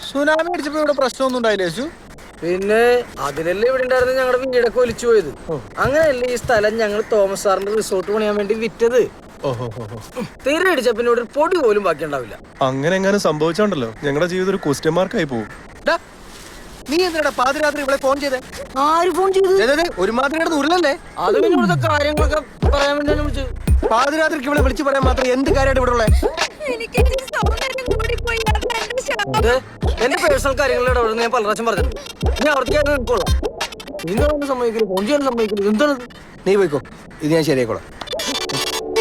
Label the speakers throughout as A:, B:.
A: Tsunami അടിച്ചപ്പോ ഇവിടെ പ്രശ്നമൊന്നും ഉണ്ടായില്ലേ യേശു?
B: പിന്നെ അതിലല്ലേ ഇവിടെ ഉണ്ടായിരുന്ന ഞങ്ങളുടെ വീടൊക്കെ ഒലിച്ചു പോയത്. അങ്ങനെയല്ലേ ഈ സ്ഥലം ഞങ്ങൾ തോമസ് സാറിന്റെ റിസോർട്ട് പണിയാൻ വേണ്ടി വിറ്റത്. തീരെ അടിച്ച പിന്നെ ഇവിടെ ഒരു പൊടി പോലും ബാക്കി ഉണ്ടാവില്ല.
C: അങ്ങനെ എങ്ങനെ സംഭവിച്ചോണ്ടല്ലോ ഞങ്ങളുടെ ജീവിതം ഒരു ക്വസ്റ്റ്യൻ മാർക്കായി പോകും.
A: നീ എന്തിനാ പാതിരാത്രി ഇവിടെ ഫോൺ ചെയ്തേ?
B: ആര് ഫോൺ ചെയ്തു?
A: ഒരുമാതിരി കിടന്ന് ഉരുളല്ലേ?
B: അത് പിന്നെ ഇവിടുത്തെ കാര്യങ്ങളൊക്കെ പറയാൻ വേണ്ടിയാണ് വിളിച്ചത്.
A: പാതിരാത്രിക്ക് ഇവിടെ വിളിച്ചു പറയാൻ മാത്രം എന്ത് കാര്യമായിട്ട് ഇവിടെ ഉള്ളേ?
B: എന്റെ പേഴ്സണൽ കാര്യങ്ങളിൽ ഇടപെടുന്ന ഞാൻ പല പ്രാവശ്യം പറഞ്ഞിട്ടുണ്ട്. ഇനി അവർക്ക് നിൽക്കോളാം. നിങ്ങൾ സമ്മതിക്കില്ല, ഫോൺ ചെയ്യാൻ സമ്മതിക്കില്ല. എന്താണ്?
A: നീ പോയിക്കോ, ഇത് ഞാൻ ശരിയായിക്കോളാം.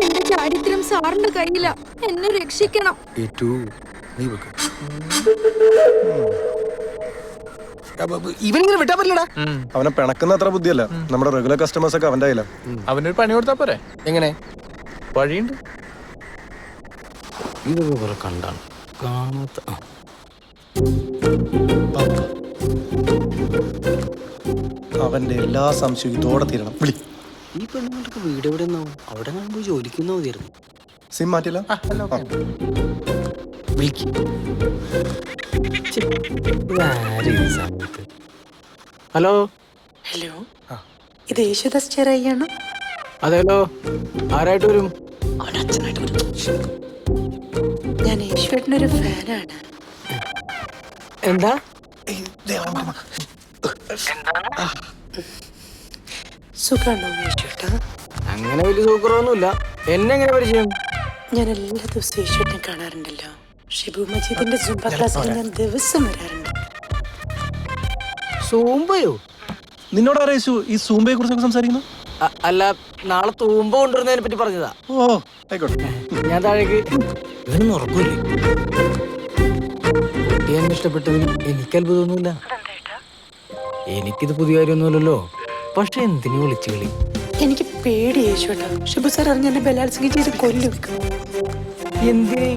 D: എന്റെ ചാരിത്രം സാറിന്റെ കയ്യില, എന്നെ രക്ഷിക്കണം.
A: നീ പോയിക്കോ. ഇവനിങ്ങനെ വിട്ടാ പറ്റില്ലടാ.
C: അവനെ പിണക്കുന്ന അത്ര ബുദ്ധിയല്ല. നമ്മുടെ റെഗുലർ കസ്റ്റമേഴ്സ് ഒക്കെ അവന്റെ കയ്യില.
A: അവനൊരു പണി കൊടുത്താ പോരെ? എങ്ങനെ? വഴിയുണ്ട്.
B: ഇതൊക്കെ കുറെ കണ്ടാണ് കാണാത്ത.
C: അവന്റെ എല്ലാ സംശയവും ഇതോടെ തീരണം. വിളി.
B: ഈ പെണ്ണുങ്ങൾക്ക് വീട് എവിടെ നിന്നാവും? അവിടെ പോയി ജോലിക്കുന്ന മതിയായിരുന്നു.
C: സിം മാറ്റില്ല.
B: ഹലോ
E: ഹലോ, ഇത് യേശുദാസ് ചെറിയാണോ?
B: അതെല്ലോ. ആരായിട്ട് വരും?
E: അച്ഛനായിട്ട് വരും. ഞാൻ യേശുവേട്ടനൊരു ഫാനാണ്.
B: എന്താ?
E: സുഖാണോ യേശുവേട്ടാ?
B: അങ്ങനെ വലിയ സൂക്കറൊന്നുമില്ല. എന്നെ എങ്ങനെ പരിചയം?
E: ഞാൻ എല്ലാ ദിവസവും യേശുവേട്ടനെ കാണാറുണ്ടല്ലോ. ഷിബു മജീദിന്റെ സൂംബ ക്ലാസ്സിൽ ഞാൻ ദിവസം വരാറുണ്ട്.
B: സൂംബയോ?
C: നിന്നോട് ആരാ യേശു ഈ സൂംബയെ കുറിച്ചൊക്കെ സംസാരിക്കുന്നു?
B: അല്ല, നാളെ തൂമ്പ കൊണ്ടുവരുന്നതിനെ പറ്റി പറഞ്ഞതാ.
C: ഓ ആയിക്കോട്ടെ.
B: ഞാൻ താഴേക്ക്. ഇവനൊന്നും ഉറപ്പില്ലേ? കുട്ടിയെ ഇഷ്ടപ്പെട്ടതിൽ എനിക്ക് അത്ഭുതമൊന്നുമില്ല. എനിക്കിത് പുതിയ കാര്യമൊന്നുമില്ലല്ലോ. പക്ഷെ എന്തിനു വിളിച്ചു കളി?
E: എനിക്ക് പേടി യേശുവേട്ടാ. ഷിബു സാർ അറിഞ്ഞ എന്നെ ബലാത്സംഗം ചെയ്ത് കൊല്ലും.
B: എന്തിന്?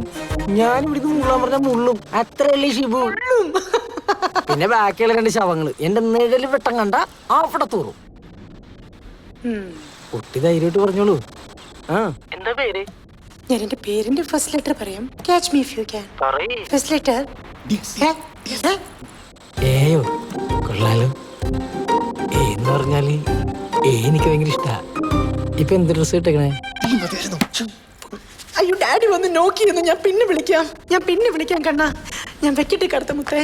B: ഞാൻ ഇവിടുന്ന് മുള്ളാൻ പറഞ്ഞ മുള്ളും. അത്രയല്ലേ ഷിബു? പിന്നെ ബാക്കിയുള്ള 2 ശവങ്ങള് എന്റെ നിഴല് വെട്ടം കണ്ട അവിടെ തൂറും. കുട്ടി ധൈര്യമായിട്ട് പറഞ്ഞോളൂ. എന്താ പേര്?
E: ഞാൻ എന്റെ പേരിന്റെ ഫസ്റ്റ് ലെറ്റർ പറയാം. Catch me if you can. First letter
B: ഏയോ. കൊള്ളാലോ. എന്ന് പറഞ്ഞാല് എനിക്ക് ഭയങ്കര ഇഷ്ടാ. ഇപ്പൊ എന്ത് ഡ്രസ് ഇട്ടേക്കണേ?
E: അയ്യോ, ഡാഡി വന്ന് നോക്കിയിരുന്നു. ഞാൻ പിന്നെ വിളിക്കാം കണ്ണാ. ഞാൻ വെക്കിട്ട് കടത്ത മുത്തേ.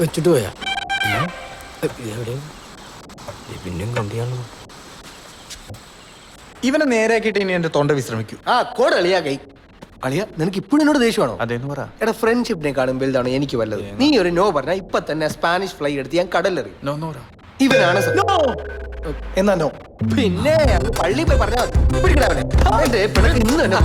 B: വെച്ചിട്ട് പോയാ? പിന്നെയും കണ്ടിയാണോ?
A: ഇവനെ നേരെയാക്കിയിട്ട് ഇനി എന്റെ തൊണ്ട വിശ്രമിക്കൂ. കോട് അളിയാ കൈ. അളിയ, നിനക്ക് ഇപ്പോഴും എന്നോട് ദേഷ്യമാണോ?
F: അതേന്ന് പറ.
A: എടാ, ഫ്രണ്ട്ഷിപ്പിനെ കാണും വലുതാണോ എനിക്ക് വല്ലത്. നീ ഒരു നോ പറഞ്ഞാൽ ഇപ്പൊ തന്നെ സ്പാനിഷ് ഫ്ലൈ എടുത്ത് ഞാൻ കടലെറി. ഇവനാണ്
C: എന്നാ നോ.
A: പിന്നെ പള്ളി പോയി പറഞ്ഞാൽ ഇന്ന് തന്നെ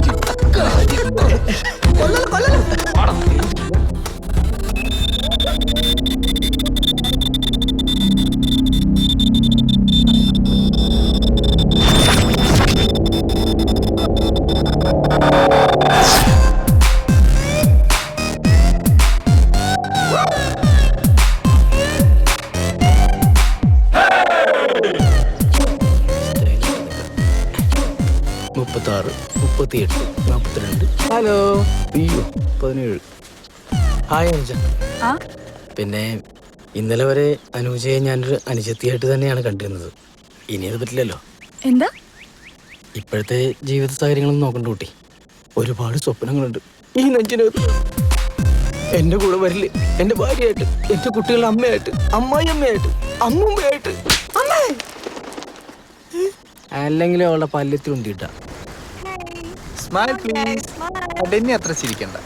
B: ഹലോ. അയ്യോ, 17. ഹായ് അനുജ. പിന്നെ ഇന്നലെ വരെ അനുജയെ ഞാനൊരു അനുജത്തിയായിട്ട് തന്നെയാണ് കണ്ടിരുന്നത്. ഇനി അത് പറ്റില്ലല്ലോ.
D: എന്താ?
B: ഇപ്പോഴത്തെ ജീവിത സാഹചര്യങ്ങളൊന്നും നോക്കണ്ട കുട്ടി. ഒരുപാട് സ്വപ്നങ്ങളുണ്ട് ഈ നെഞ്ചിനകത്ത്. എന്റെ കൂടെ വരില്ലേ? എന്റെ ഭാര്യയായിട്ട്, എന്റെ കുട്ടികളുടെ അമ്മയായിട്ട്, അമ്മായി അമ്മയായിട്ട്, അമ്മൂമ്മയായിട്ട്. അല്ലെങ്കിൽ അവളുടെ പല്ലത്തിൽ ഉന്തിയിട്ട.
A: Smile please. ഡെന്നി അത്ര ചിരിക്കണ്ട.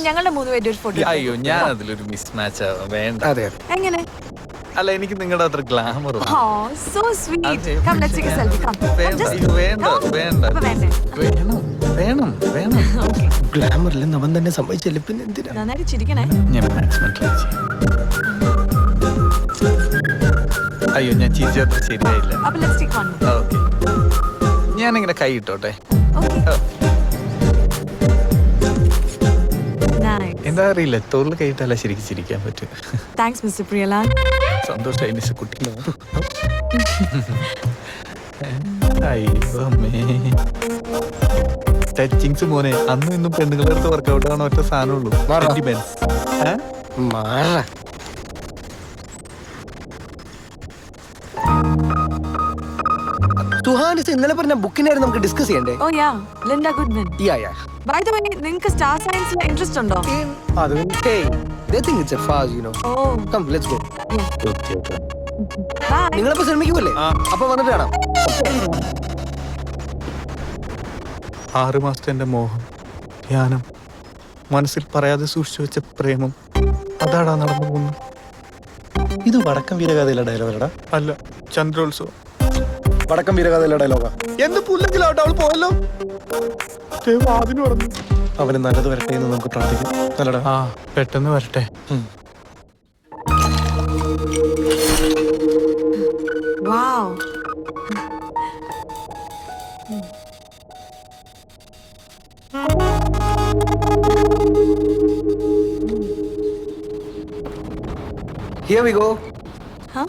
D: ഞങ്ങളുടെ 3 പേരുടെ ഒരു ഫോട്ടോ.
F: അയ്യോ, ഞാൻ അതിലൊരു മിസ് മാച്ച് വേണ്ട.
A: അതെ,
D: എങ്ങനെ?
F: അല്ല, എനിക്ക് നിങ്ങളുടെ അത്ര glamour
D: so sweet. Come let's take a selfie. Come.
F: വേണം.
A: ഗ്ലാമറിൽ അവൻ തന്നെ സമ്മതിച്ചല്ലേ, പിന്നെ എന്തിനാ?
D: നന്നായിട്ട് ചിരിക്കണേ.
F: ഞാൻ മാക്സിമം ട്രൈ ചെയ്യാം. അയ്യോ, ഞാൻ ചിരിച്ചത്ര ശരിയായില്ല.
D: അപ്പോൾ ലെറ്റ്സ് ടേക്ക് വൺ.
F: ഓക്കെ, ഞാനിങ്ങനെ കൈ ഇട്ടോട്ടെ. എന്താ അറിയില്ല, തോളിൽ കൈയിട്ടല്ല ശരിക്കും ചിരിക്കാൻ പറ്റും.
D: Thanks mister Priyalal.
F: സന്തോഷമായി മിസ്റ്റർ കുട്ടി. അയ്യോ അമ്മേ. ടച്ചിങ്സ് മോനെ. അന്നും ഇന്നും പെണ്ണുങ്ങളുടെ അടുത്ത് വർക്കൗട്ട് ആണ് ഒറ്റ സാധനമുള്ളൂ.
A: മാറാ.
F: Sentiments. ഏ?
A: മാറ. സുഹാനിസ് ഇന്നലെ പറഞ്ഞ ബുക്കിനായിരുന്നു നമുക്ക് ഡിസ്കസ് ചെയ്യണ്ടേ?
D: Oh yeah, Linda Goodman.
A: Yeah.
D: By the way, നിങ്ങൾക്ക് സ്റ്റാർ സയൻസിൽ ഇൻട്രസ്റ്റ് ഉണ്ടോ?
A: അത് hey, they think it's a farce, you know.
D: Oh
A: Come, let's go.
D: Bye.
A: നിങ്ങളപ്പോ ശ്രമിക്കുമല്ലേ? അപ്പൊ വന്നിട്ട് കാണാം.
F: 6 മാസത്തെ എന്റെ മോഹം, ധ്യാനം, മനസ്സിൽ പറയാതെ സൂക്ഷിച്ചു വെച്ച പ്രേമം, അതാടാ നടന്നു പോകുന്നു.
C: ഇത് വടക്കം വീരഗാഥയിലെ ഡയലോഗാ?
F: അല്ല, ചന്ദ്രോത്സവം.
C: വടക്കം വീരഗാഥയിലെ ഡയലോഗാ?
F: എന്ത് പുല്ലെങ്കിലാവട്ടെ, അവൾ പോയല്ലോ. അതിന് പറഞ്ഞു.
C: അവന് നല്ലത് വരട്ടെ എന്ന് നമുക്ക് പ്രാർത്ഥിക്കാം. നല്ലടാ.
F: ആ, പെട്ടെന്ന് വരട്ടെ.
D: Wow.
A: Here we go.
D: Huh?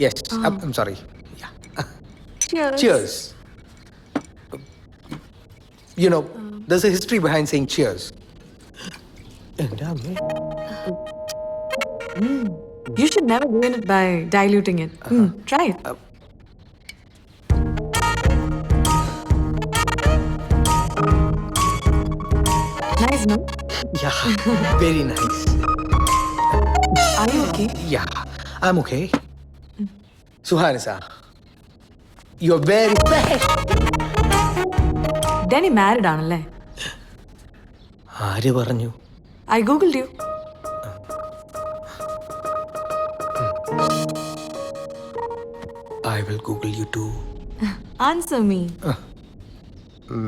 A: Yes. I'm sorry. Yeah.
D: Cheers.
A: Cheers. You know, there's a history behind saying cheers.
D: You should never ruin it by diluting it. Try it. Nice, no?
A: Yeah. Very nice.
D: Are you okay?
A: Yeah. I'm okay. Suhanisa, you're very best.
D: Danny married ആണല്ലേ?
A: ആര് പറഞ്ഞു?
D: I googled you.
A: I will Google you too.
D: Answer me.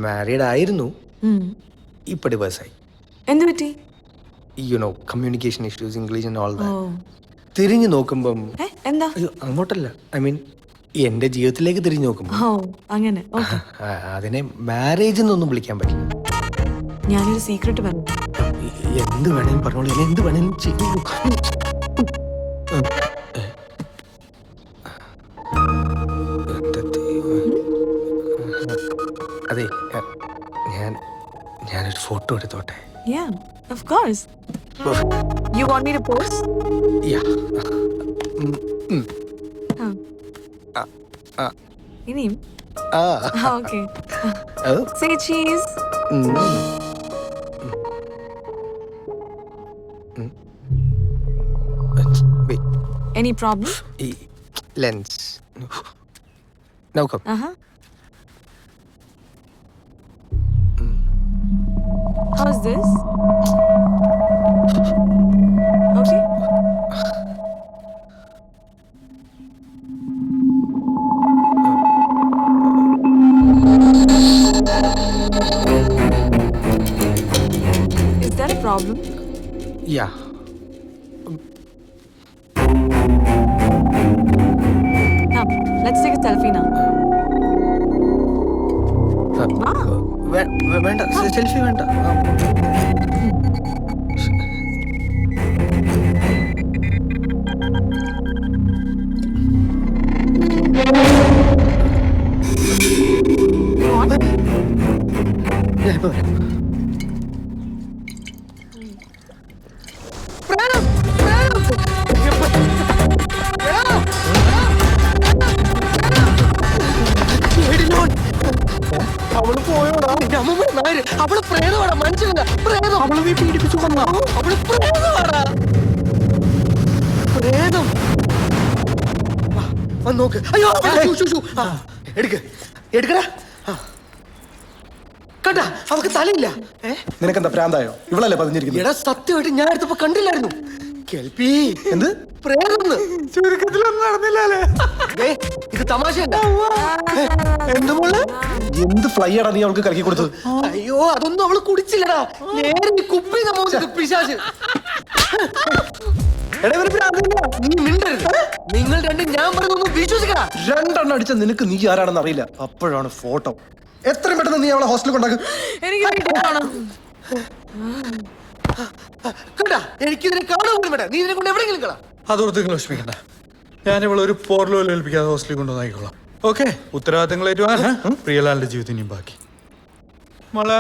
A: Married ആയിരുന്നു, ഇപ്പൊ ഡിവേഴ്സായി.
D: എന്ത് പറ്റി?
A: You know communication issues, English and all
D: of
A: that. തിരിഞ്ഞു നോക്കുമ്പം
D: എന്താ?
A: അയ്യോ അങ്ങോട്ടല്ല, ഐ മീൻ എന്റെ ജീവിതത്തിലേക്ക് തിരിഞ്ഞു നോക്കുമ്പോ
D: ഓ അങ്ങനെ. ഓക്കെ,
A: അതിനെ മാരേജ് എന്നൊന്നും വിളിക്കാൻ പറ്റില്ല.
D: ഞാനൊരു സീക്രട്ട് പറഞ്ഞു.
A: എന്ത് വേണേലും പറഞ്ഞോളൂ, എന്നെ എന്ത് വേണേലും ചെയ്തു. അതെ, ഞാനൊരു ഫോട്ടോ എടുത്തോട്ടെ?
D: Yeah, of course. You want me to post?
A: Yeah.
D: ഇനിയും?
A: Ah.
D: Okay.
A: Oh.
D: Say cheese.
A: Wait.
D: Any problem?
A: Lens. Now come.
D: Uh-huh. How's this? Okay. Is that a problem?
A: Yeah.
D: Come, let's take a selfie now.
A: വേണ്ട, selfie വേണ്ട.
D: Come on.
A: ഞാൻ ഇപ്പൊ വരാം. അവള് പോയോടാ? അവള് പ്രേതമാടാ, മനുഷ്യനല്ല പ്രേതം. അവളെ നീ പീഡിപ്പിച്ചു കൊന്നാ? അവള് പ്രേതമാടാ, പ്രേതം. വന്ന് നോക്ക്. അയ്യോ എടുക്കടാ. കണ്ടാ, അവൾക്ക് തലയില്ല.
C: നിനക്കെന്താ പ്രാന്തായോ? ഇവളല്ലേ പതിഞ്ഞിരിക്കുന്നത്?
A: എടാ സത്യമായിട്ട് ഞാൻ എടുത്തപ്പോ കണ്ടില്ലായിരുന്നു. കെൽപ്പി
C: എന്ത്
A: പ്രേതം?
F: ചുരുക്കത്തിലൊന്നും നടന്നില്ലല്ലേ?
A: ഇത് തമാശയല്ല.
C: എന്ത് മോളെ? എന്ത് ഫ്ലൈ ആടാ നീ അവൾക്ക് കലക്കി കൊടുത്തത്?
A: അയ്യോ അതൊന്നും അവള് കുടിച്ചില്ലടാ, നേരെ ഈ കുപ്പി പിശാച്. എടാ ഇവര് പ്രാർത്ഥന, നീ മിണ്ടരുത്. നിങ്ങൾ രണ്ടും ഞാൻ പറയുന്നൊന്നും വിശ്വസിക്കടാ.
C: രണ്ടെണ്ണം അടിച്ച നിനക്ക് നീ ആരാണെന്ന് അറിയില്ല. അപ്പോഴാണ് ഫോട്ടോ. എത്രയും പെട്ടെന്ന് നീ അവളെ ഹോസ്റ്റലിൽ കൊണ്ടാക്കും.
A: കണ്ടാ, എനിക്കിതിനെ കാണാൻ പോലും വേണ്ട. നീ ഇതിനെ കൊണ്ട് എവിടെയെങ്കിലും കളാ.
F: അതോർത്ത് നിങ്ങൾ വിഷമിക്കണ്ട, ഞാൻ ഇവളെ ഒരു പോർലോയിൽ ഏൽപ്പിക്കാതെ ഹോസ്റ്റലിൽ കൊണ്ടുവന്നായിക്കോളാം. ഓക്കെ ഉത്തരവാദിത്തങ്ങൾ ഏറ്റുവാങ്ങാൻ പ്രിയലാലിന്റെ ജീവിതം ഇനിയും ബാക്കി. മോളെ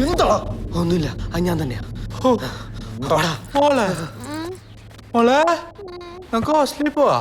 C: എന്താ
A: ഒന്നുമില്ല, അത് ഞാൻ തന്നെയാ.
F: മോളെ മോളെ നമുക്ക് ഹോസ്റ്റലിൽ പോവാ.